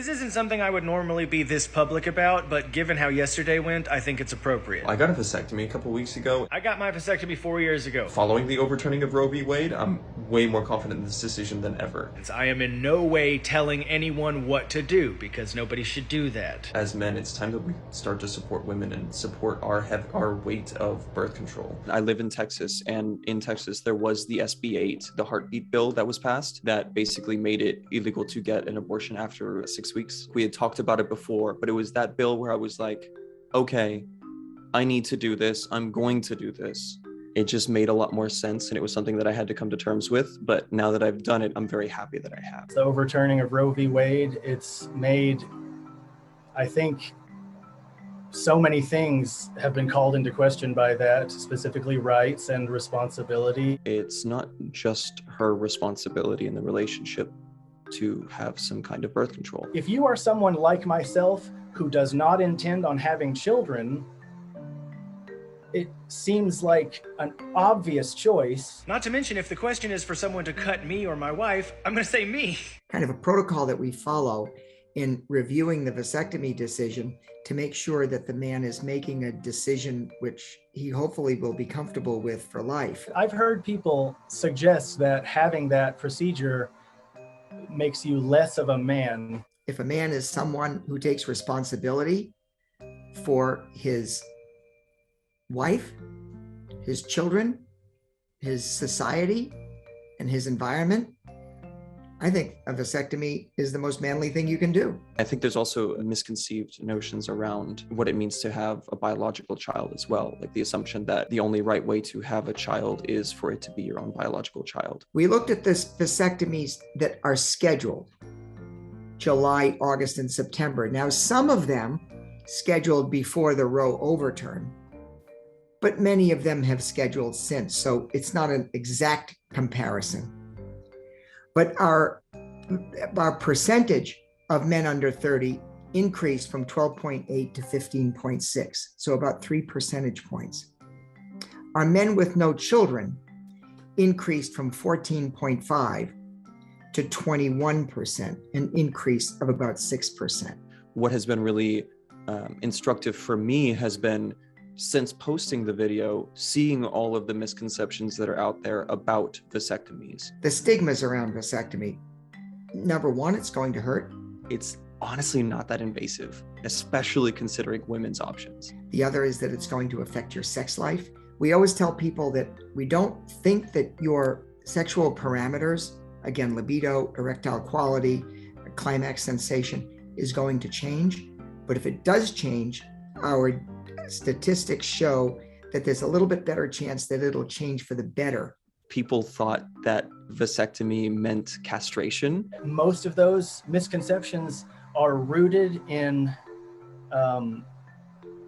This isn't something I would normally be this public about, but given how yesterday went, I think it's appropriate. I got a vasectomy a couple weeks ago. I got my vasectomy 4 years ago. Following the overturning of Roe v. Wade, I'm way more confident in this decision than ever. I am in no way telling anyone what to do, because nobody should do that. As men, it's time that we start to support women and support our weight of birth control. I live in Texas, and in Texas there was the SB 8, the heartbeat bill that was passed, that basically made it illegal to get an abortion after 6 weeks. We had talked about it before, but it was that bill where I was like, okay, I need to do this. I'm going to do this. It just made a lot more sense, and it was something that I had to come to terms with. But now that I've done it, I'm very happy that I have. The overturning of Roe v. Wade, it's made, I think, so many things have been called into question by that, specifically rights and responsibility. It's not just her responsibility in the relationship to have some kind of birth control. If you are someone like myself who does not intend on having children, it seems like an obvious choice. Not to mention, if the question is for someone to cut me or my wife, I'm going to say me. Kind of a protocol that we follow in reviewing the vasectomy decision to make sure that the man is making a decision which he hopefully will be comfortable with for life. I've heard people suggest that having that procedure makes you less of a man. If a man is someone who takes responsibility for his wife, his children, his society, and his environment, I think a vasectomy is the most manly thing you can do. I think there's also misconceived notions around what it means to have a biological child as well. Like the assumption that the only right way to have a child is for it to be your own biological child. We looked at this vasectomies that are scheduled July, August, and September. Now, some of them scheduled before the Roe overturn, but many of them have scheduled since. So it's not an exact comparison. But our percentage of men under 30 increased from 12.8 to 15.6, so about 3 percentage points. Our men with no children increased from 14.5 to 21%, an increase of about 6%. What has been really instructive for me has been, since posting the video, seeing all of the misconceptions that are out there about vasectomies. The stigmas around vasectomy. Number one, it's going to hurt. It's honestly not that invasive, especially considering women's options. The other is that it's going to affect your sex life. We always tell people that we don't think that your sexual parameters, again, libido, erectile quality, climax sensation, is going to change. But if it does change, our statistics show that there's a little bit better chance that it'll change for the better. People thought that vasectomy meant castration. Most of those misconceptions are rooted in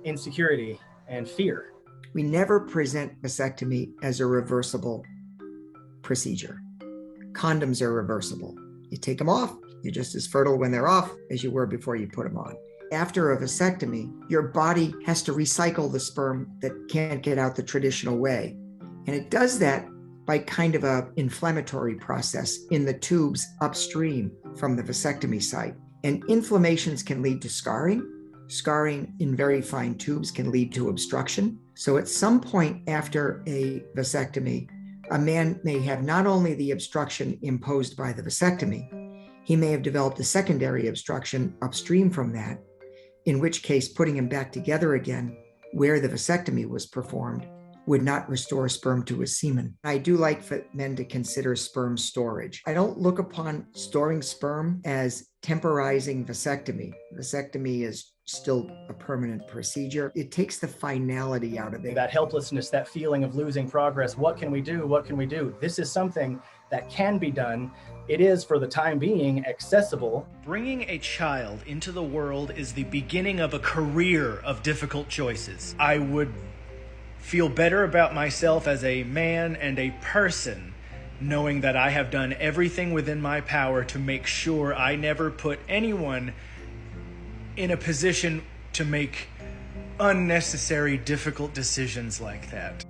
insecurity and fear. We never present vasectomy as a reversible procedure. Condoms are reversible. You take them off, you're just as fertile when they're off as you were before you put them on. After a vasectomy, your body has to recycle the sperm that can't get out the traditional way. And it does that by kind of an inflammatory process in the tubes upstream from the vasectomy site. And inflammations can lead to scarring. Scarring in very fine tubes can lead to obstruction. So at some point after a vasectomy, a man may have not only the obstruction imposed by the vasectomy, he may have developed a secondary obstruction upstream from that, in which case putting him back together again where the vasectomy was performed would not restore sperm to his semen. I do like for men to consider sperm storage. I don't look upon storing sperm as temporizing vasectomy. Vasectomy is still a permanent procedure. It takes the finality out of it. That helplessness, that feeling of losing progress. What can we do? What can we do? This is something that can be done. It is, for the time being, accessible. Bringing a child into the world is the beginning of a career of difficult choices. I would feel better about myself as a man and a person knowing that I have done everything within my power to make sure I never put anyone in a position to make unnecessary, difficult decisions like that.